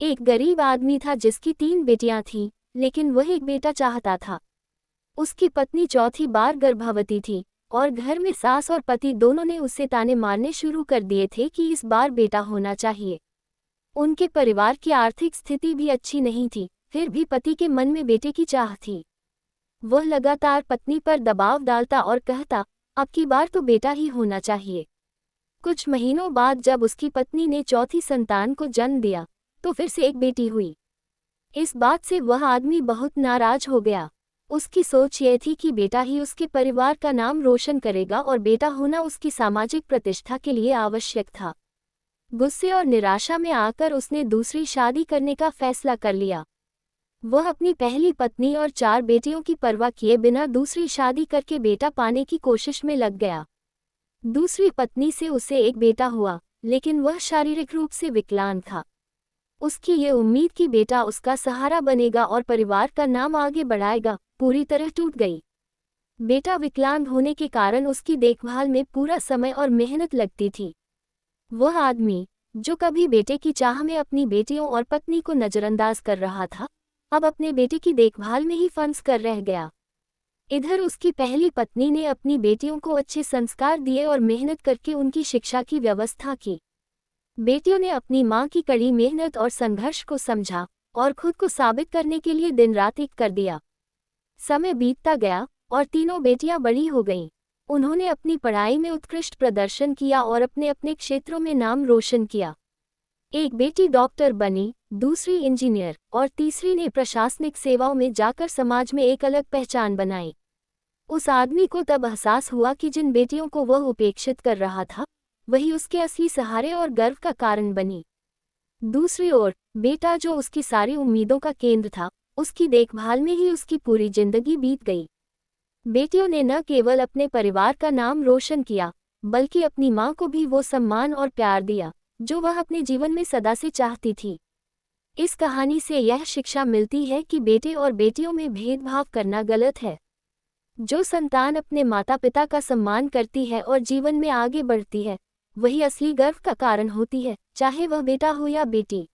एक गरीब आदमी था जिसकी 3 बेटियां थीं, लेकिन वह एक बेटा चाहता था। उसकी पत्नी चौथी बार गर्भवती थी और घर में सास और पति दोनों ने उससे ताने मारने शुरू कर दिए थे कि इस बार बेटा होना चाहिए। उनके परिवार की आर्थिक स्थिति भी अच्छी नहीं थी, फिर भी पति के मन में बेटे की चाह थी। वह लगातार पत्नी पर दबाव डालता और कहता, अब की बार तो बेटा ही होना चाहिए। कुछ महीनों बाद जब उसकी पत्नी ने चौथी संतान को जन्म दिया, तो फिर से एक बेटी हुई। इस बात से वह आदमी बहुत नाराज हो गया। उसकी सोच यह थी कि बेटा ही उसके परिवार का नाम रोशन करेगा और बेटा होना उसकी सामाजिक प्रतिष्ठा के लिए आवश्यक था। गुस्से और निराशा में आकर उसने दूसरी शादी करने का फैसला कर लिया। वह अपनी पहली पत्नी और 4 बेटियों की परवाह किए बिना दूसरी शादी करके बेटा पाने की कोशिश में लग गया। दूसरी पत्नी से उसे एक बेटा हुआ, लेकिन वह शारीरिक रूप से विकलांग था। उसकी ये उम्मीद कि बेटा उसका सहारा बनेगा और परिवार का नाम आगे बढ़ाएगा, पूरी तरह टूट गई। बेटा विकलांग होने के कारण उसकी देखभाल में पूरा समय और मेहनत लगती थी। वह आदमी, जो कभी बेटे की चाह में अपनी बेटियों और पत्नी को नजरअंदाज कर रहा था, अब अपने बेटे की देखभाल में ही फंस कर रह गया। इधर उसकी पहली पत्नी ने अपनी बेटियों को अच्छे संस्कार दिए और मेहनत करके उनकी शिक्षा की व्यवस्था की। बेटियों ने अपनी मां की कड़ी मेहनत और संघर्ष को समझा और खुद को साबित करने के लिए दिन रात एक कर दिया। समय बीतता गया और तीनों बेटियां बड़ी हो गईं। उन्होंने अपनी पढ़ाई में उत्कृष्ट प्रदर्शन किया और अपने अपने क्षेत्रों में नाम रोशन किया। एक बेटी डॉक्टर बनी, दूसरी इंजीनियर और तीसरी ने प्रशासनिक सेवाओं में जाकर समाज में एक अलग पहचान बनाई। उस आदमी को तब एहसास हुआ कि जिन बेटियों को वह उपेक्षित कर रहा था, वही उसके असली सहारे और गर्व का कारण बनी। दूसरी ओर, बेटा जो उसकी सारी उम्मीदों का केंद्र था, उसकी देखभाल में ही उसकी पूरी जिंदगी बीत गई। बेटियों ने न केवल अपने परिवार का नाम रोशन किया, बल्कि अपनी मां को भी वो सम्मान और प्यार दिया, जो वह अपने जीवन में सदा से चाहती थी। इस कहानी से यह शिक्षा मिलती है कि बेटे और बेटियों में भेदभाव करना गलत है। जो संतान अपने माता पिता का सम्मान करती है और जीवन में आगे बढ़ती है, वही असली गर्व का कारण होती है, चाहे वह बेटा हो या बेटी।